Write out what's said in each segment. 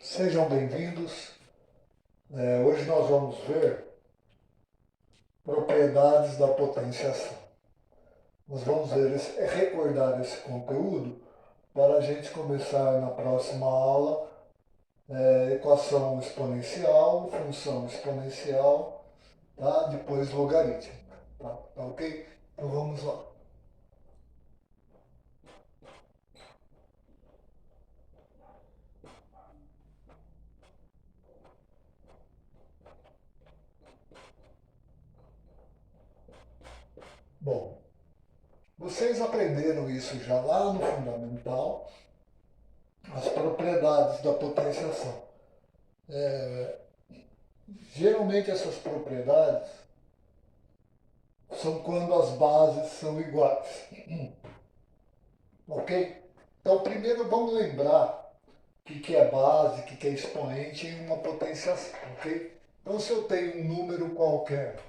Sejam bem-vindos. Hoje nós vamos ver propriedades da potenciação. Nós vamos recordar esse conteúdo para a gente começar na próxima aula equação exponencial, função exponencial, tá? Depois logaritmo. Tá ok? Então vamos lá. Bom, vocês aprenderam isso já lá no fundamental, as propriedades da potenciação. Geralmente essas propriedades são quando as bases são iguais. Ok? Então, primeiro vamos lembrar o que é base, o que é expoente em uma potenciação. Ok? Então, se eu tenho um número qualquer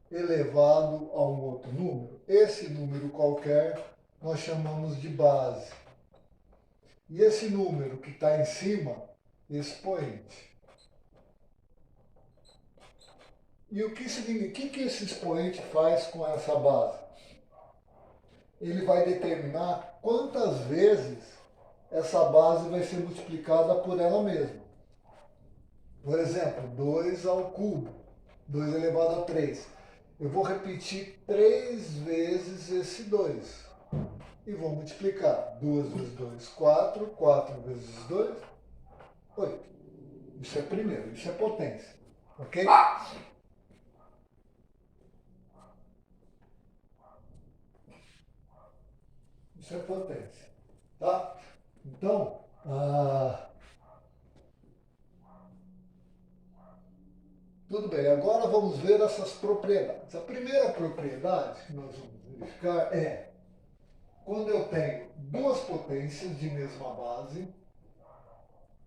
elevado a um outro número, esse número qualquer nós chamamos de base. E esse número que está em cima, expoente. E o que significa? O que esse expoente faz com essa base? Ele vai determinar quantas vezes essa base vai ser multiplicada por ela mesma. Por exemplo, 2 ao cubo, 2 elevado a 3. Eu vou repetir 3 vezes esse 2. E vou multiplicar. 2 vezes 2, 4. 4 vezes 2, 8. Isso é primeiro, isso é potência. Ok? Isso é potência. Tá? Então, tudo bem, agora vamos ver essas propriedades. A primeira propriedade que nós vamos verificar é quando eu tenho duas potências de mesma base,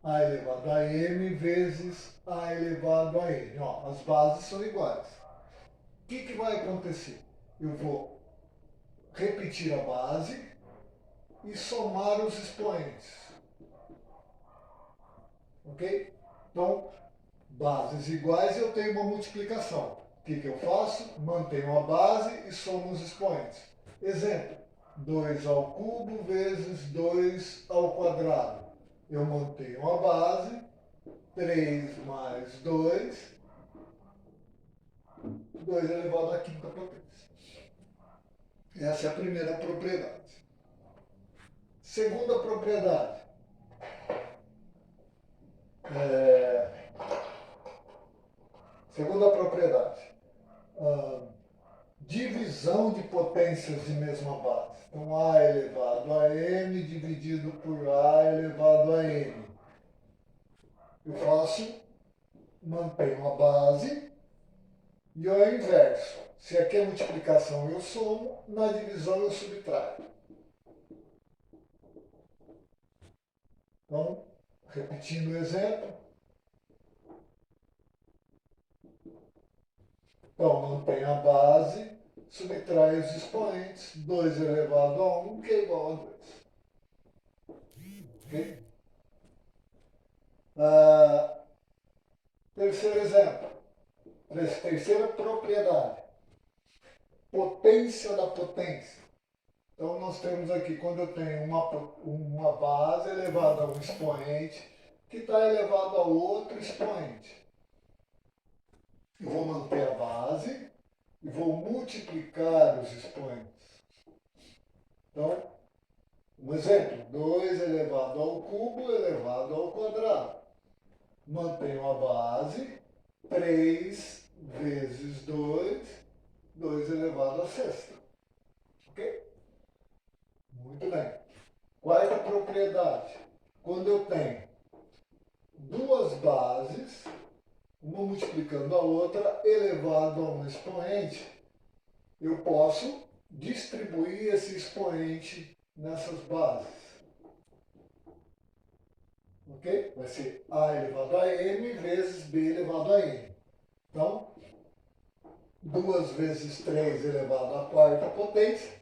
a elevado a m vezes a elevado a n. Ó, as bases são iguais. O que vai acontecer? Eu vou repetir a base e somar os expoentes. Ok? Então, bases iguais, eu tenho uma multiplicação. O que eu faço? Mantenho a base e somo os expoentes. Exemplo, 2 ao cubo vezes 2 ao quadrado. Eu mantenho a base, 3 mais 2, 2 elevado à quinta potência. Essa é a primeira propriedade. Segunda propriedade. É, segunda propriedade. Ah, divisão de potências de mesma base. Então, A elevado a m dividido por A elevado a n. Eu mantenho a base e ao inverso. Se aqui é multiplicação eu somo, na divisão eu subtraio. Então, repetindo o exemplo. Então, mantenho a base, subtrai os expoentes, 2 elevado a 1, que é igual a 2. Ok? Terceiro exemplo. Terceira propriedade. Potência da potência. Então, nós temos aqui, quando eu tenho uma base elevada a um expoente, que está elevado a outro expoente. Eu vou manter a base e vou multiplicar os expoentes. Então, um exemplo, 2 elevado ao cubo elevado ao quadrado. Mantenho a base, 3 vezes 2, 2 elevado a sexta. Ok? Muito bem. Quarta propriedade. Quando eu tenho duas bases, uma multiplicando a outra, elevado a um expoente, eu posso distribuir esse expoente nessas bases. Ok? Vai ser A elevado a m vezes B elevado a n. Então, 2 vezes 3 elevado à quarta potência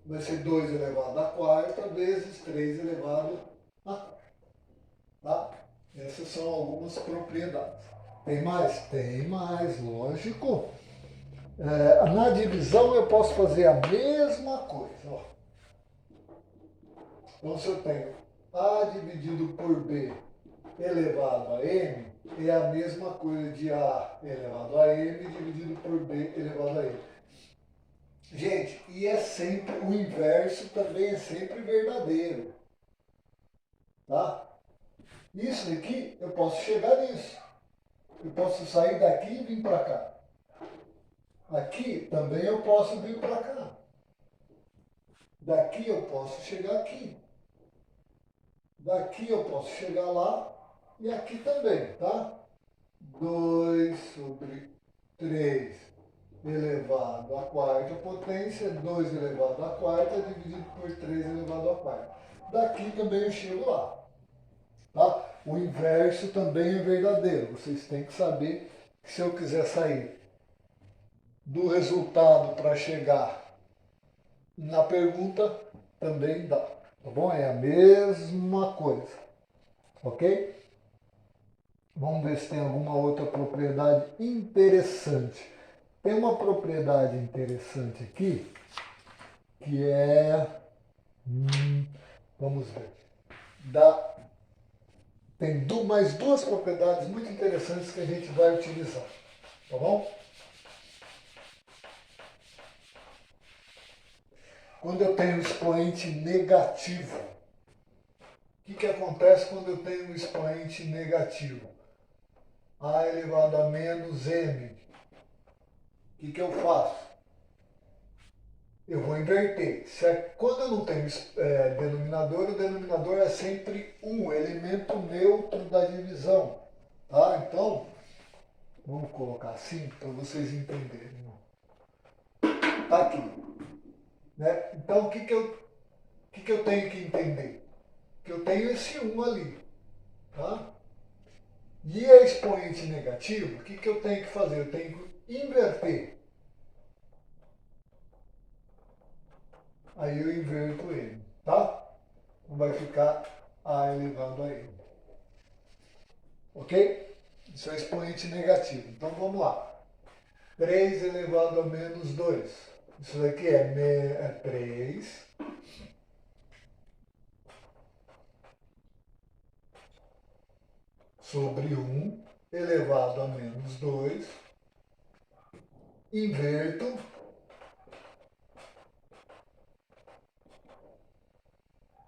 vai ser 2 elevado à quarta vezes 3 elevado à quarta. Tá? Essas são algumas propriedades. Tem mais? Tem mais, lógico. Na divisão eu posso fazer a mesma coisa. Ó. Então, se eu tenho A dividido por B elevado a M, é a mesma coisa de A elevado a M dividido por B elevado a M. Gente, e é sempre o inverso, também é sempre verdadeiro. Tá? Isso aqui, eu posso chegar nisso. Eu posso sair daqui e vir para cá. Aqui também eu posso vir para cá. Daqui eu posso chegar aqui. Daqui eu posso chegar lá. E aqui também, tá? 2 sobre 3 elevado à quarta potência, 2 elevado à quarta dividido por 3 elevado à quarta. Daqui também eu chego lá. Tá? O inverso também é verdadeiro. Vocês têm que saber que se eu quiser sair do resultado para chegar na pergunta, também dá. Tá bom? É a mesma coisa. Ok? Vamos ver se tem alguma outra propriedade interessante. Tem uma propriedade interessante aqui, que é... vamos ver. Tem mais duas propriedades muito interessantes que a gente vai utilizar. Tá bom? Quando eu tenho um expoente negativo, o que acontece quando eu tenho um expoente negativo? A elevado a menos m. O que eu faço? Eu vou inverter. Quando eu não tenho denominador, o denominador é sempre um elemento neutro da divisão. Tá? Então, vamos colocar assim para vocês entenderem. Tá aqui. Né? Então, o que eu tenho que entender? Que eu tenho esse 1 ali. Tá? E a expoente negativo, o que eu tenho que fazer? Eu tenho que inverter. Aí eu inverto ele, tá? Então vai ficar A elevado a M. Ok? Isso é expoente negativo. Então vamos lá. 3 elevado a menos 2. Isso daqui é 3 sobre 1 elevado a menos 2. Inverto.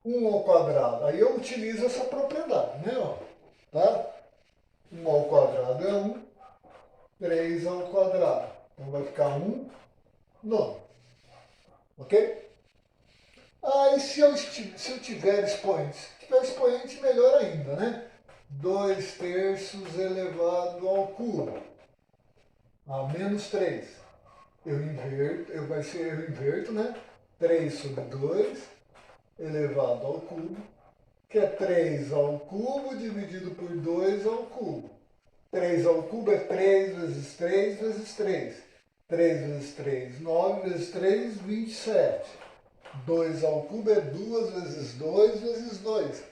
1 ao quadrado. Aí eu utilizo essa propriedade, né? Ó, tá? 1 ao quadrado é 1, 3 ao quadrado. Então vai ficar 1 nono. Ok? Aí se eu tiver expoentes, se tiver expoente, melhor ainda, né? 2 terços elevado ao cubo, a menos 3. Eu inverto, né? 3 sobre 2 elevado ao cubo, que é 3 ao cubo dividido por 2 ao cubo. 3 ao cubo é 3 vezes 3 vezes 3. 3 vezes 3, 9 vezes 3, 27. 2 ao cubo é 2 vezes 2 vezes 2,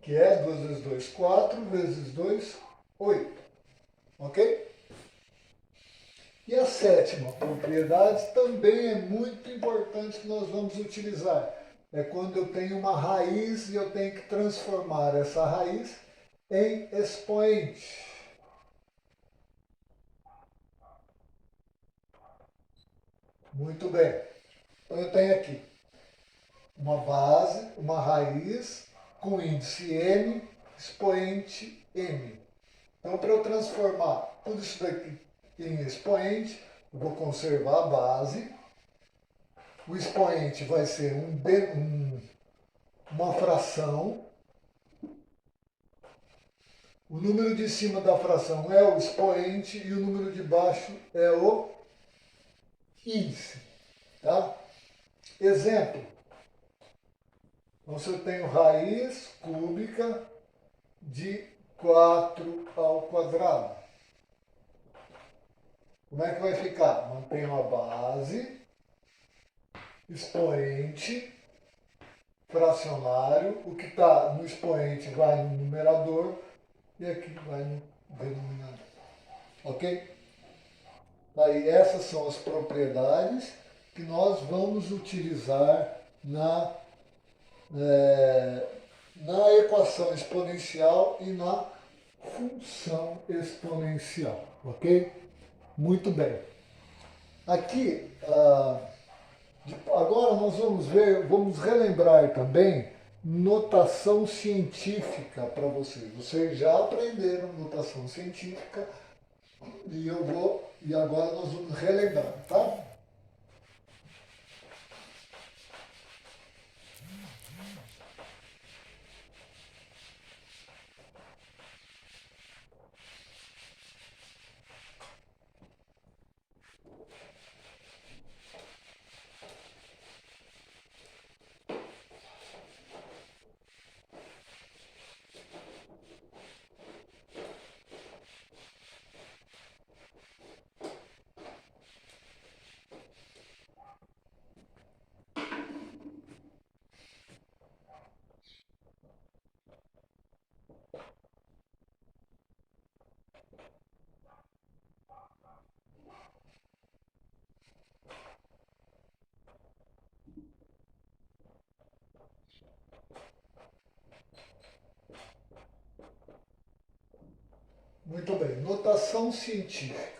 que é 2 vezes 2, 4 vezes 2, 8. Ok? E a sétima propriedade também é muito importante que nós vamos utilizar. É quando eu tenho uma raiz e eu tenho que transformar essa raiz em expoente. Muito bem. Então eu tenho aqui uma base, uma raiz com índice m, expoente m. Então, para eu transformar tudo isso daqui em expoente, eu vou conservar a base. O expoente vai ser uma fração. O número de cima da fração é o expoente e o número de baixo é o índice. Tá? Exemplo. Então, se eu tenho raiz cúbica de 4 ao quadrado. Como é que vai ficar? Mantenho a base expoente fracionário, o que está no expoente vai no numerador e aqui vai no denominador. Ok? Aí essas são as propriedades que nós vamos utilizar na equação exponencial e na função exponencial. Ok? Muito bem. Aqui, agora nós vamos relembrar também notação científica para vocês. Vocês já aprenderam notação científica e agora nós vamos relembrar, tá? Muito bem. Notação científica.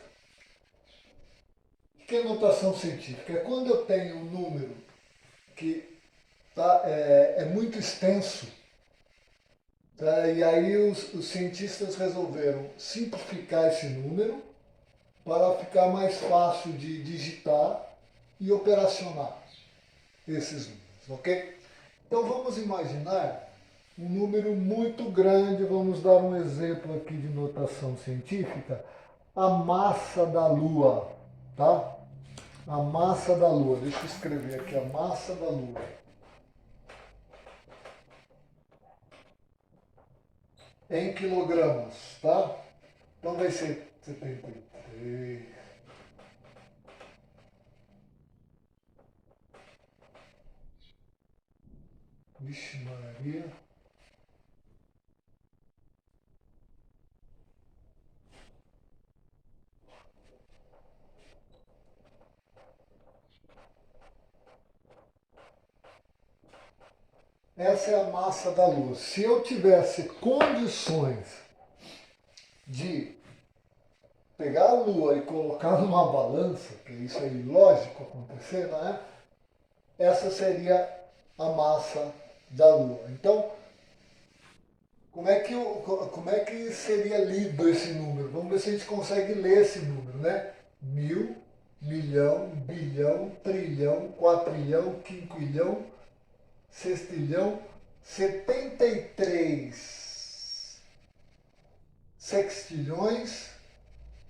O que é notação científica? É quando eu tenho um número que é muito extenso, tá? E aí os cientistas resolveram simplificar esse número para ficar mais fácil de digitar e operacionar esses números, ok? Então vamos imaginar um número muito grande, vamos dar um exemplo aqui de notação científica, a massa da Lua, tá? A massa da Lua, deixa eu escrever aqui a massa da Lua. Em quilogramas, tá? Então vai ser 73. Vixe Maria. Essa é a massa da Lua. Se eu tivesse condições de pegar a Lua e colocar numa balança, que isso é ilógico acontecer, não é? Essa seria a massa da Lua. Então, como é que seria lido esse número? Vamos ver se a gente consegue ler esse número, né? 1000, milhão, bilhão, trilhão, quatrilhão, quinquilhão, sextilhão, 73 sextilhões,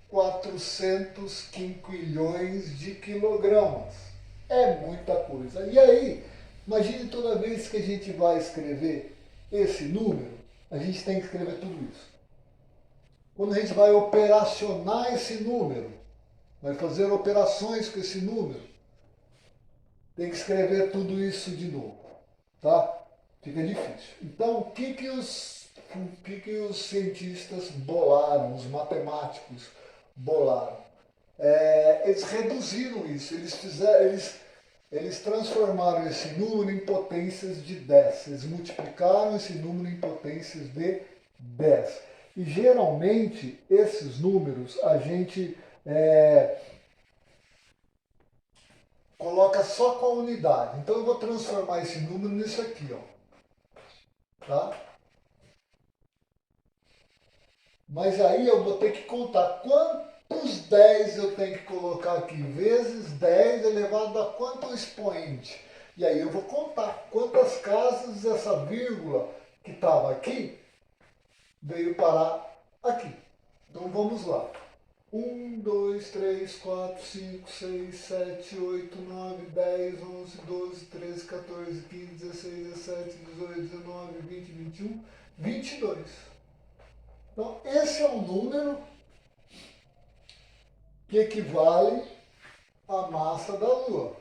400 quinquilhões de quilogramas. É muita coisa. E aí, imagine toda vez que a gente vai escrever esse número, a gente tem que escrever tudo isso. Quando a gente vai operacionar esse número, vai fazer operações com esse número, tem que escrever tudo isso de novo, tá? Fica difícil. Então, o que os cientistas bolaram, os matemáticos bolaram? Eles reduziram isso, eles transformaram esse número em potências de 10, eles multiplicaram esse número em potências de 10. E geralmente esses números a gente coloca só com a unidade. Então eu vou transformar esse número nisso aqui, ó. Tá? Mas aí eu vou ter que contar quantos 10 eu tenho que colocar aqui, vezes 10 elevado a quanto expoente. E aí eu vou contar quantas casas essa vírgula que estava aqui veio parar aqui. Então vamos lá. 1, 2, 3, 4, 5, 6, 7, 8, 9, 10, 11, 12, 13, 14, 15, 16, 17, 18, 19, 20, 21, 22. Então, esse é um número que equivale à massa da Lua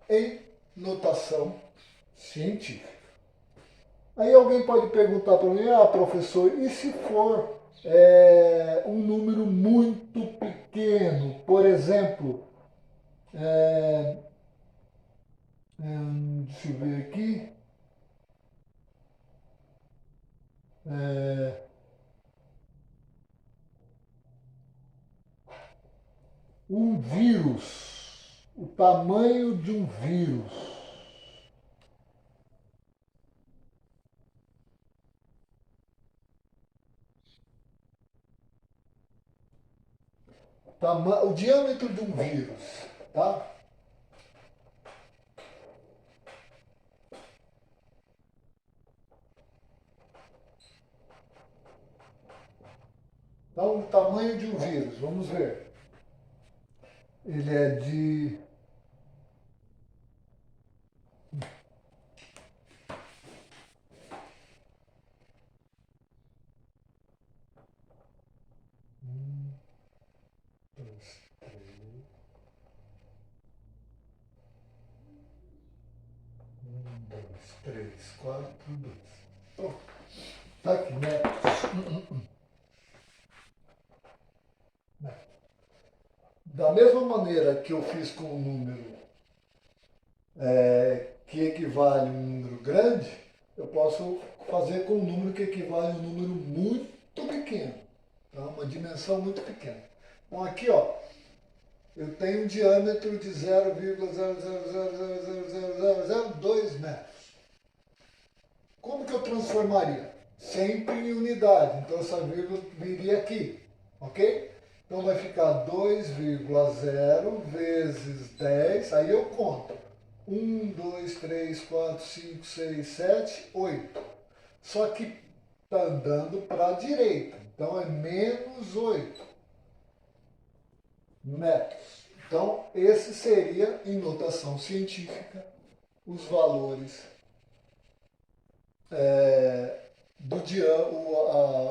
em notação científica. Aí alguém pode perguntar para mim, professor, e se for um número muito pequeno, por exemplo, deixa eu ver aqui, é, um vírus, o tamanho de um vírus. O diâmetro de um vírus, tá? Então, o tamanho de um vírus, vamos ver. Ele é de 3, 4, 2. Pronto. Tá aqui, né? Da mesma maneira que eu fiz com o número que equivale a um número grande, eu posso fazer com um número que equivale a um número muito pequeno. Tá? Uma dimensão muito pequena. Então aqui, ó, eu tenho um diâmetro de 0,0000002 metros. Como que eu transformaria? Sempre em unidade. Então essa vírgula viria aqui, ok? Então vai ficar 2,0 vezes 10, aí eu conto. 1, 2, 3, 4, 5, 6, 7, 8. Só que está andando para a direita, então é menos 8 metros. Então esse seria, em notação científica, os valores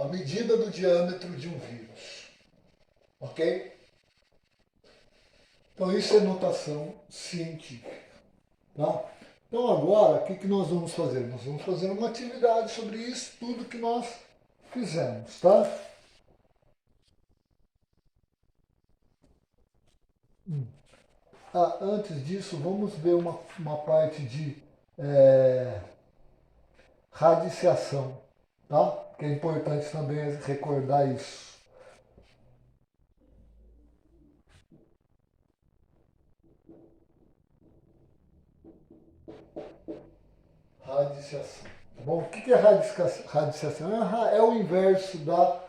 a medida do diâmetro de um vírus. Ok? Então isso é notação científica. Tá? Então agora, o que nós vamos fazer? Nós vamos fazer uma atividade sobre isso, tudo que nós fizemos. Tá? Antes disso, vamos ver uma parte de radiciação. Tá? Que é importante também recordar isso. Radiciação. Bom, o que é radiciação? É o inverso da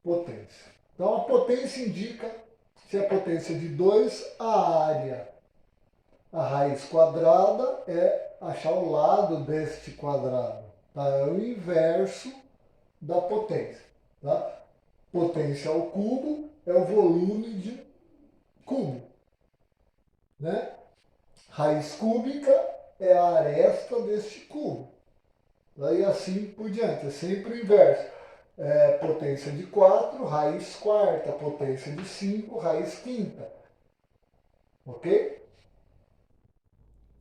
potência. Então, a potência indica, se a potência é de 2, a área. A raiz quadrada é achar o lado deste quadrado. Tá? É o inverso da potência. Tá? Potência ao cubo é o volume de cubo. Né? Raiz cúbica é a aresta deste cubo. E assim por diante, é sempre o inverso. Potência de 4, raiz quarta, potência de 5, raiz quinta. Ok?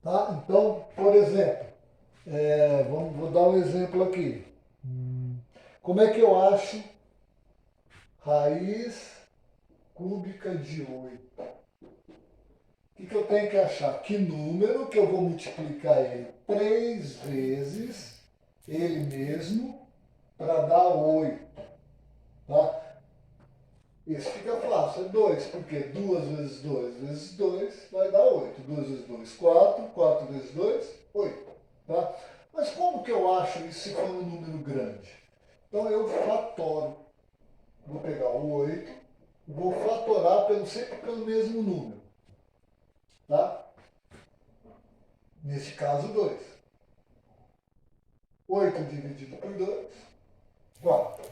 Tá? Então, por exemplo, vou dar um exemplo aqui. Como é que eu acho raiz cúbica de 8? O que eu tenho que achar? Que número que eu vou multiplicar ele 3 vezes, ele mesmo, para dar 8. Tá? Isso fica fácil, é 2, porque 2 vezes 2 vezes 2 vai dar 8. 2 vezes 2, 4. 4 vezes 2, 8. Tá? Mas como que eu acho isso se for um número grande? Então eu fatoro. Vou pegar o 8, vou fatorar sempre pelo mesmo número. Tá? Neste caso, 2. 8 dividido por 2, 4.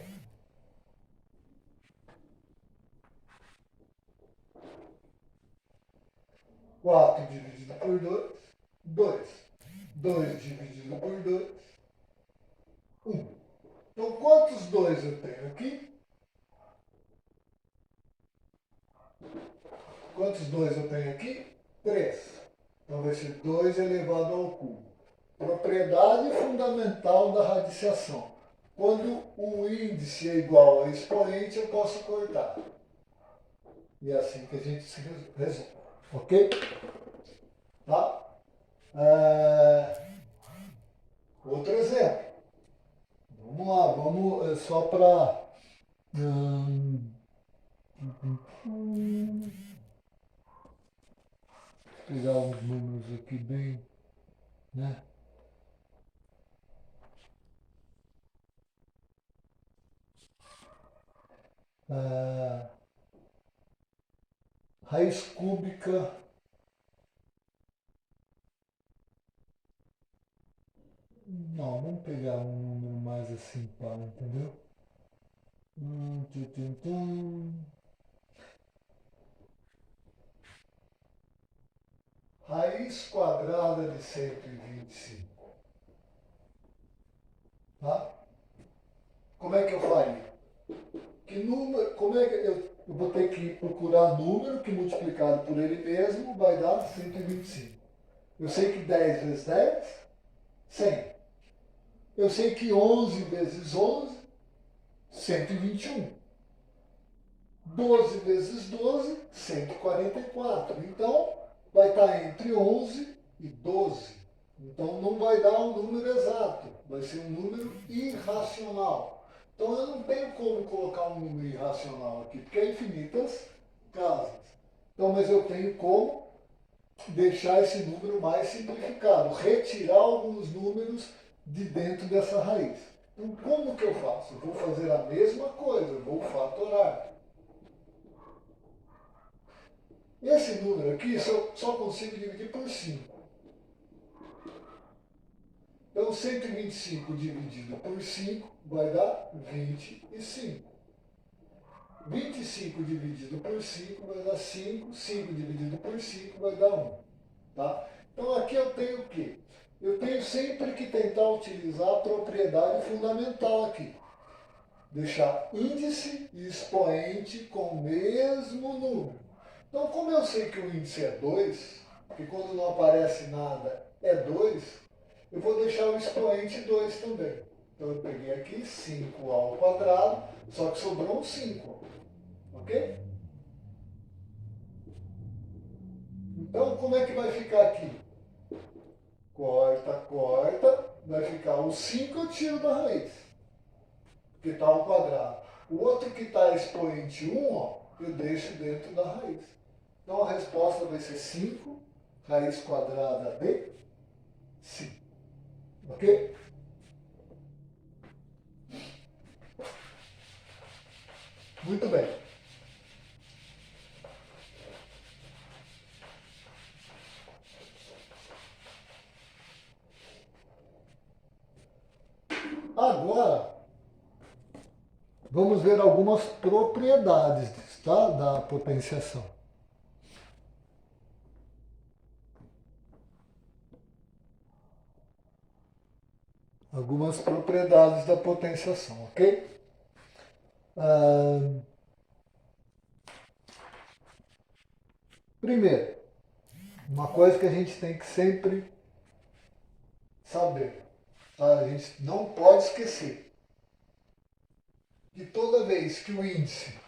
4 dividido por 2, 2. 2 dividido por 2, 1. Então, quantos 2 eu tenho aqui? Quantos 2 eu tenho aqui? 3. Então vai ser 2 elevado ao cubo. Propriedade fundamental da radiciação. Quando o índice é igual a expoente, eu posso cortar. E é assim que a gente se resolve. Ok? Tá? Outro exemplo. Vamos lá, vamos só para pegar uns números aqui bem, né? Raiz cúbica. Não, vamos pegar um número mais assim, pá, entendeu? Tum, tum, tum. Raiz quadrada de 125. Tá? Como é que eu faria? Que número, como é que eu vou ter que procurar número que multiplicado por ele mesmo vai dar 125. Eu sei que 10 vezes 10, 100. Eu sei que 11 vezes 11, 121. 12 vezes 12, 144. Então, vai estar entre 11 e 12. Então, não vai dar um número exato, vai ser um número irracional. Então, eu não tenho como colocar um número irracional aqui, porque é infinitas casas. Então, mas eu tenho como deixar esse número mais simplificado, retirar alguns números de dentro dessa raiz. Então, como que eu faço? Eu vou fazer a mesma coisa, eu vou fatorar. Esse número aqui só consigo dividir por 5. Então, 125 dividido por 5 vai dar 25. 25 dividido por 5 vai dar 5. 5 dividido por 5 vai dar 1. Tá? Então, aqui eu tenho o quê? Eu tenho sempre que tentar utilizar a propriedade fundamental aqui. Deixar índice e expoente com o mesmo número. Então, como eu sei que o índice é 2, porque quando não aparece nada é 2, eu vou deixar o expoente 2 também. Então, eu peguei aqui 5 ao quadrado, só que sobrou um 5. Ok? Então, como é que vai ficar aqui? Corta, corta, vai ficar o 5 eu tiro da raiz, que está ao quadrado. O outro que está expoente 1, ó, eu deixo dentro da raiz. Então, a resposta vai ser 5 raiz quadrada de 5. Ok? Muito bem. Agora, vamos ver algumas propriedades, tá, da potenciação. Algumas propriedades da potenciação, ok? Primeiro, uma coisa que a gente tem que sempre saber, tá? A gente não pode esquecer que toda vez que o índice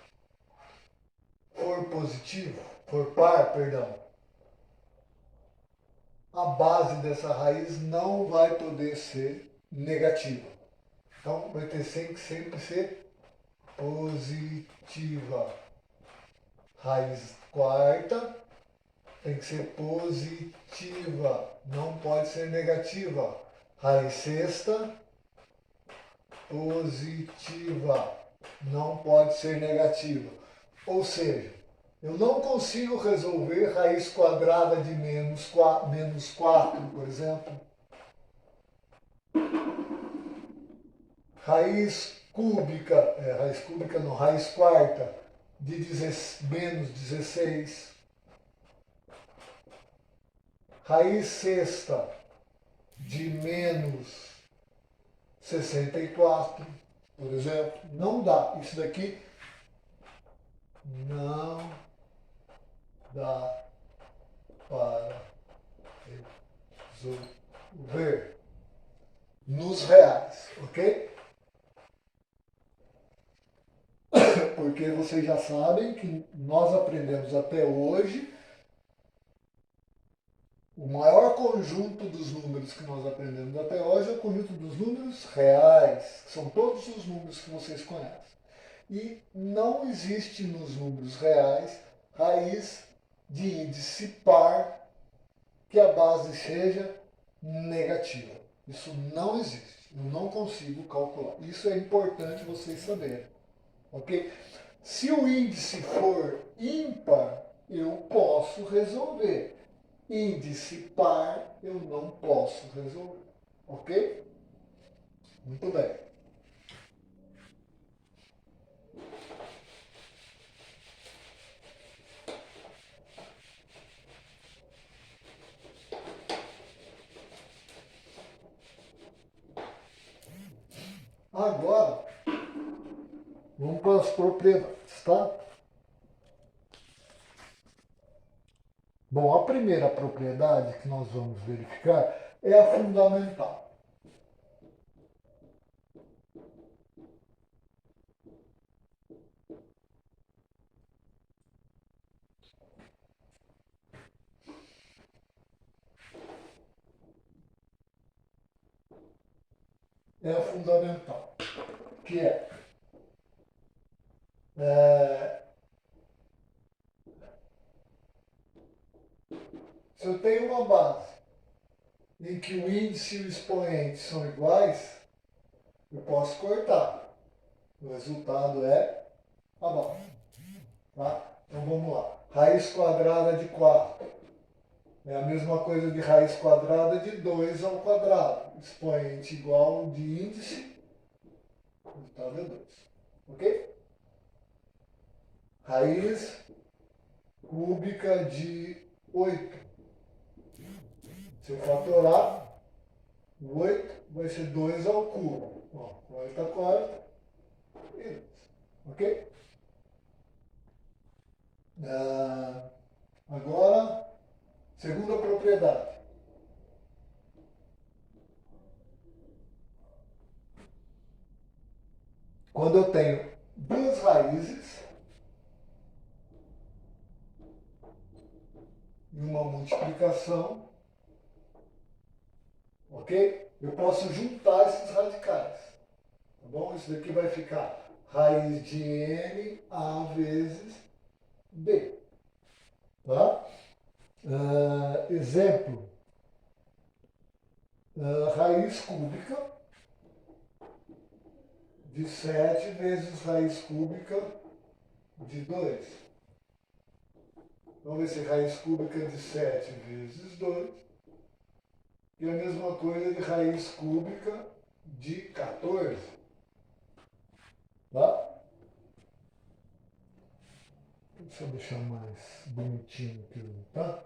for positivo, for par, perdão, a base dessa raiz não vai poder ser negativa. Então vai ter sempre ser positiva. Raiz quarta tem que ser positiva, não pode ser negativa. Raiz sexta, positiva, não pode ser negativa. Ou seja, eu não consigo resolver raiz quadrada de menos 4, por exemplo. Raiz cúbica não, raiz quarta de menos 16. Raiz sexta de menos 64, por exemplo. Não dá. Isso daqui não dá para resolver nos reais, ok? Porque vocês já sabem que nós aprendemos até hoje, o maior conjunto dos números que nós aprendemos até hoje é o conjunto dos números reais, que são todos os números que vocês conhecem. E não existe nos números reais raiz de índice par que a base seja negativa. Isso não existe. Eu não consigo calcular. Isso é importante vocês saberem. Ok? Se o índice for ímpar, eu posso resolver. Índice par, eu não posso resolver. Ok? Muito bem. Agora, vamos para as propriedades, tá? Bom, a primeira propriedade que nós vamos verificar é a fundamental. É a fundamental, que se eu tenho uma base em que o índice e o expoente são iguais, eu posso cortar. O resultado é a base. Tá? Então vamos lá. Raiz quadrada de 4 é a mesma coisa de raiz quadrada de 2 ao quadrado. Expoente igual de índice, o resultado é 2. Ok? Raiz cúbica de 8. Se eu fatorar, 8 vai ser 2 ao cubo. Ó, quarta, quarta e 2. Ok? Agora, segunda propriedade. Quando eu tenho duas raízes e uma multiplicação, ok? Eu posso juntar esses radicais. Tá bom? Isso daqui vai ficar raiz de n a vezes b. Tá? Exemplo. Raiz cúbica de 7 vezes raiz cúbica de 2. Vamos ver se raiz cúbica de 7 vezes 2 e a mesma coisa de raiz cúbica de 14. Tá? Deixa eu deixar mais bonitinho aqui, tá?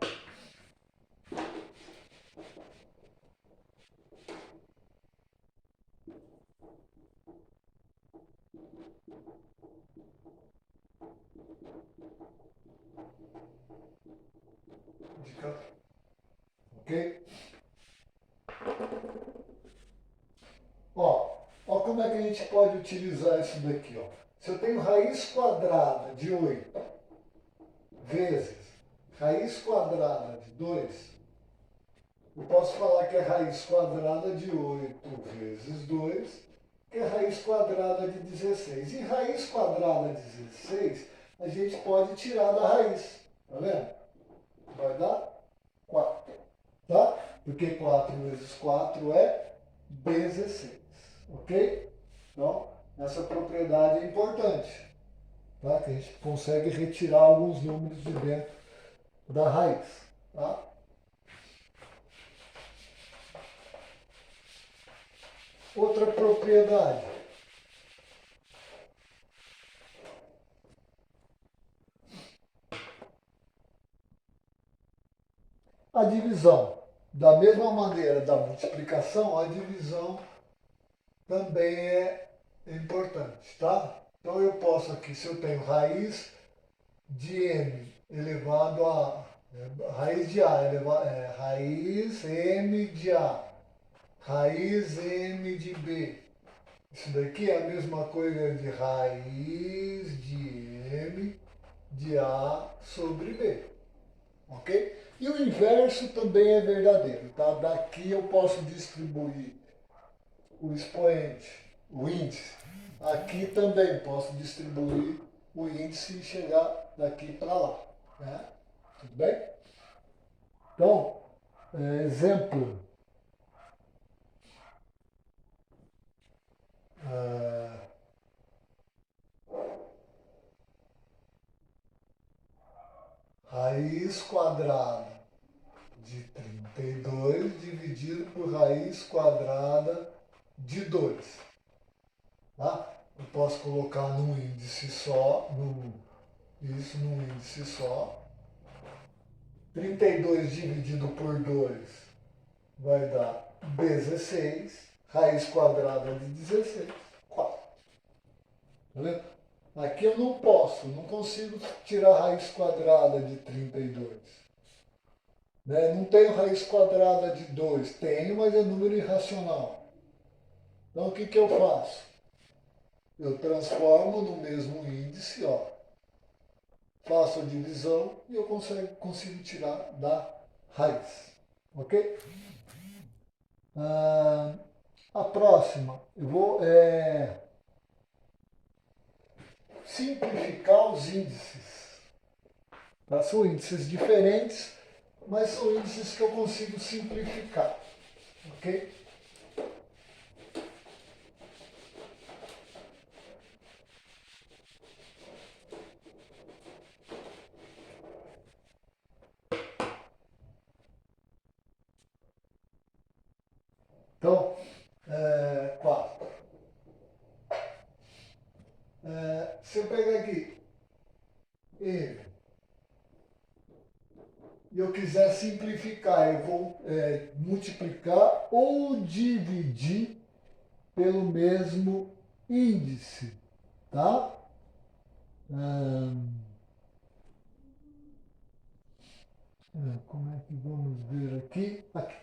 De 14. Ok? Ó como é que a gente pode utilizar isso daqui, ó. Se eu tenho raiz quadrada de 8 vezes raiz quadrada de 2, eu posso falar que é raiz quadrada de 8 vezes 2, que é raiz quadrada de 16. E raiz quadrada de 16, a gente pode tirar da raiz. Tá vendo? Vai dar 4. Tá? Porque 4 vezes 4 é 16. Ok? Então, essa propriedade é importante. Tá? Que a gente consegue retirar alguns números de dentro da raiz. Tá? Outra propriedade. A divisão. Da mesma maneira da multiplicação, a divisão também é importante, tá? Então eu posso aqui, se eu tenho raiz de n elevado a Raiz de A é raiz M de A, raiz M de B. Isso daqui é a mesma coisa de raiz de M de A sobre B. Ok? E o inverso também é verdadeiro. Tá? Daqui eu posso distribuir o expoente, o índice. Aqui também posso distribuir o índice e chegar daqui para lá. Né? Tudo bem? Então, exemplo. Raiz quadrada de 32 dividido por raiz quadrada de 2. Tá? Eu posso colocar num índice só, isso num índice só. 32 dividido por 2 vai dar 16. Raiz quadrada de 16, 4. Tá vendo? Aqui eu não consigo tirar a raiz quadrada de 32. Né? Não tenho raiz quadrada de 2. Tenho, mas é número irracional. Então o que, que eu faço? Eu transformo no mesmo índice, ó, faço a divisão e eu consigo tirar da raiz. Ok? A próxima, eu vou simplificar os índices. Tá? São índices diferentes, mas são índices que eu consigo simplificar. Ok? Então, 4. Se eu pegar aqui e eu quiser simplificar, eu vou multiplicar ou dividir pelo mesmo índice, tá? Como é que vamos ver aqui? Aqui.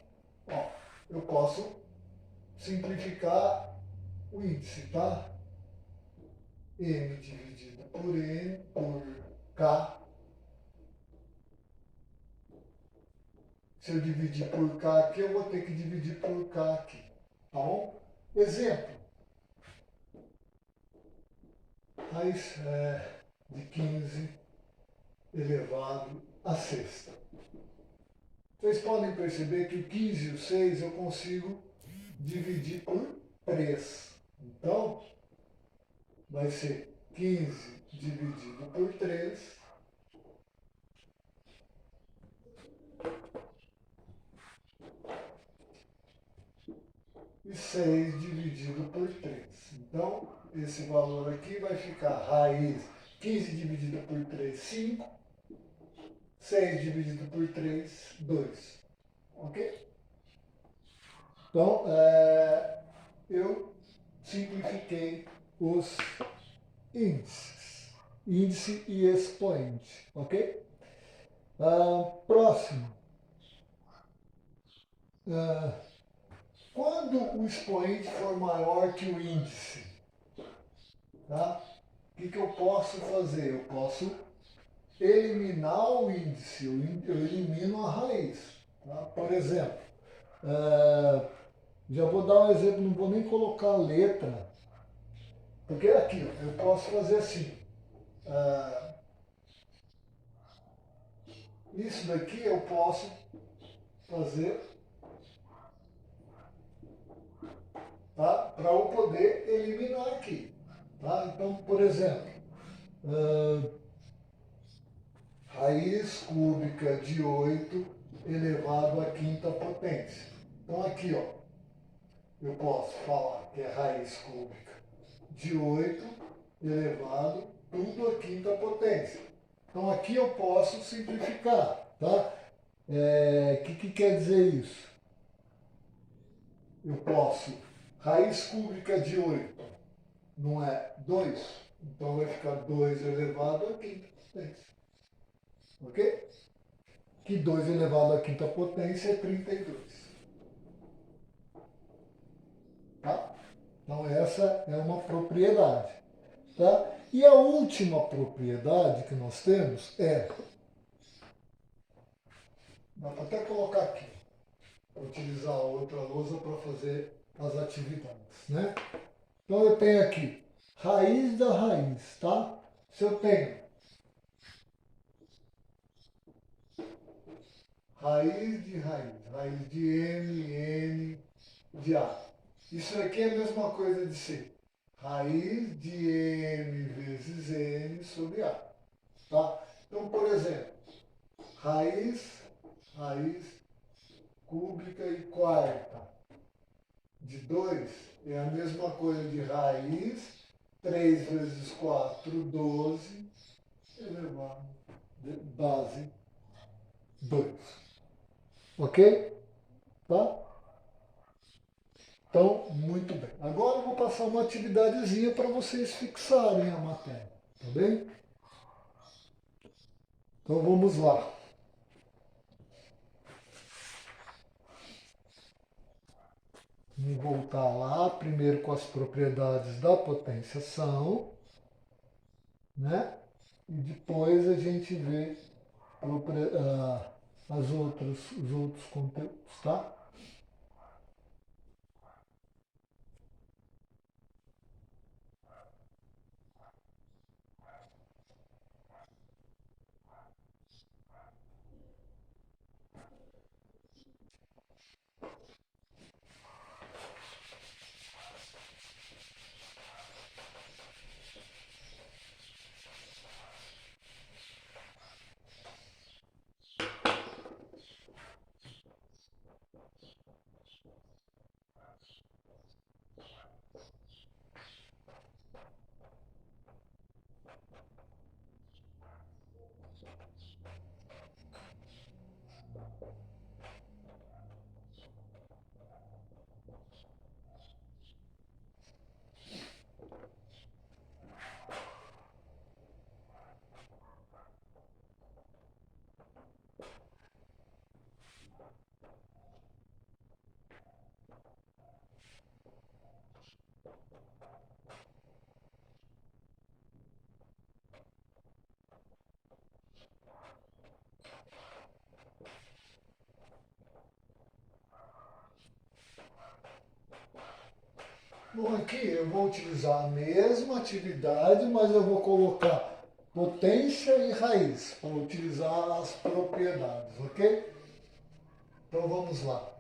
Ó, eu posso simplificar o índice, tá? M dividido por N por K. Se eu dividir por K aqui, eu vou ter que dividir por K aqui. Tá bom? Exemplo. Raiz de 15 elevado a sexta. Vocês podem perceber que o 15 e o 6 eu consigo dividir por 3. Então, vai ser 15 dividido por 3 e 6 dividido por 3. Então, esse valor aqui vai ficar raiz 15 dividido por 3, 5. 6 dividido por 3, 2. Ok? Então, eu simplifiquei os índices. Índice e expoente. Ok? Próximo. Quando o expoente for maior que o índice, tá? O que, que eu posso fazer? Eu posso eliminar o índice, eu elimino a raiz. Tá? Por exemplo, já vou dar um exemplo, não vou nem colocar letra, porque aqui eu posso fazer assim. Isso daqui eu posso fazer, tá? Para eu poder eliminar aqui. Tá? Então, por exemplo, raiz cúbica de 8 elevado à quinta potência. Então aqui, ó, eu posso falar que é raiz cúbica de 8 elevado tudo à quinta potência. Então aqui eu posso simplificar, tá? Que quer dizer isso? Eu posso, raiz cúbica de 8 não é 2, então vai ficar 2 elevado à quinta potência. Ok? que 2 elevado à quinta potência é 32. Tá? Então essa é uma propriedade. Tá? E a última propriedade que nós temos é, dá para até colocar aqui, utilizar a outra lousa para fazer as atividades. Né? Então eu tenho aqui raiz da raiz. Tá? Se eu tenho raiz de n de a. Isso aqui é a mesma coisa de ser raiz de m vezes n sobre a. Tá? Então, por exemplo, raiz cúbica e quarta de 2 é a mesma coisa de raiz 3 vezes 4, 12, elevado de base 2. Ok? Tá? Então, muito bem. Agora eu vou passar uma atividadezinha para vocês fixarem a matéria. Tá bem? Então vamos lá. Vamos voltar lá, primeiro com as propriedades da potenciação, né? E depois a gente vê os outros conteúdos, tá? Bom, aqui eu vou utilizar a mesma atividade, mas eu vou colocar potência e raiz para utilizar as propriedades, ok? Então vamos lá.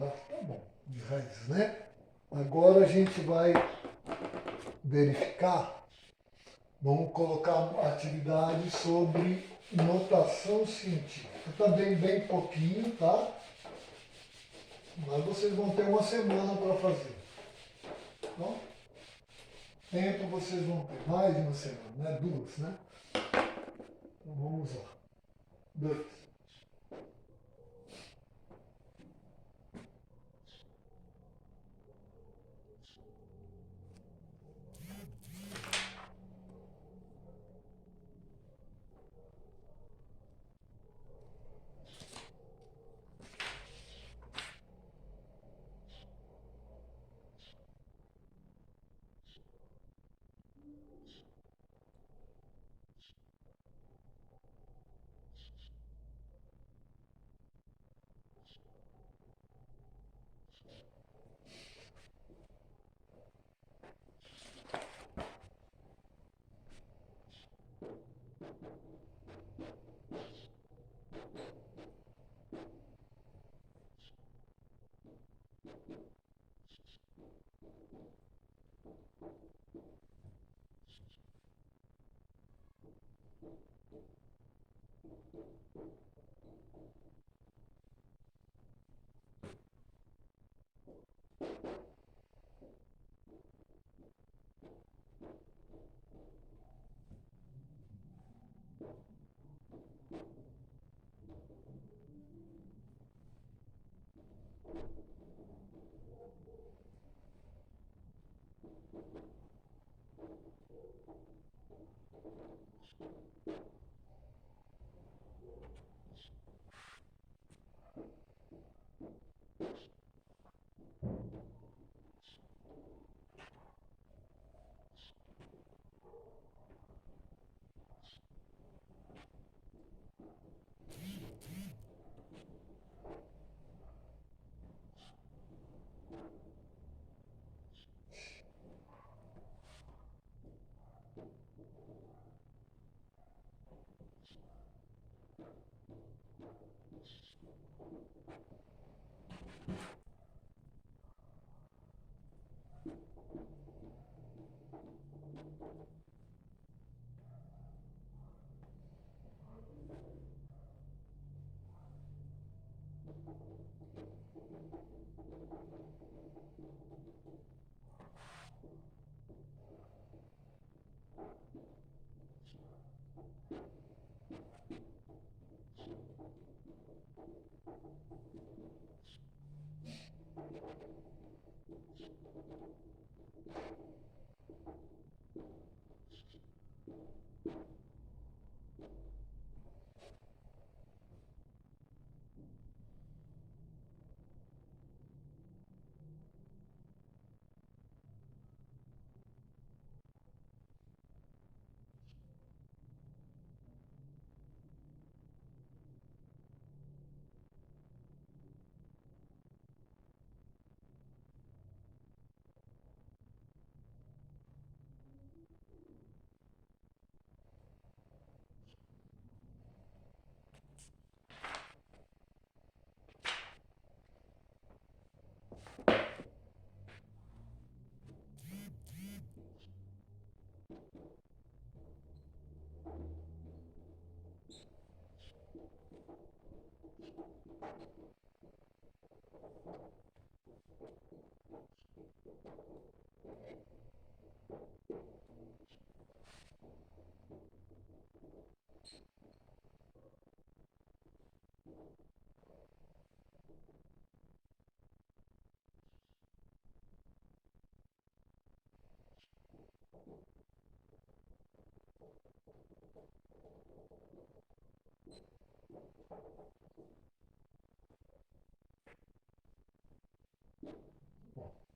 Tá bom, de raízes, né? Agora a gente vai verificar, vamos colocar atividade sobre notação científica. Também bem pouquinho, tá? Mas vocês vão ter uma semana para fazer. Então, tempo vocês vão ter mais de uma semana, né? 2, né? Então vamos lá. 2.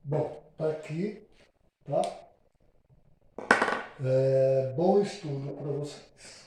Bom, tá aqui, tá? Bom estudo para vocês.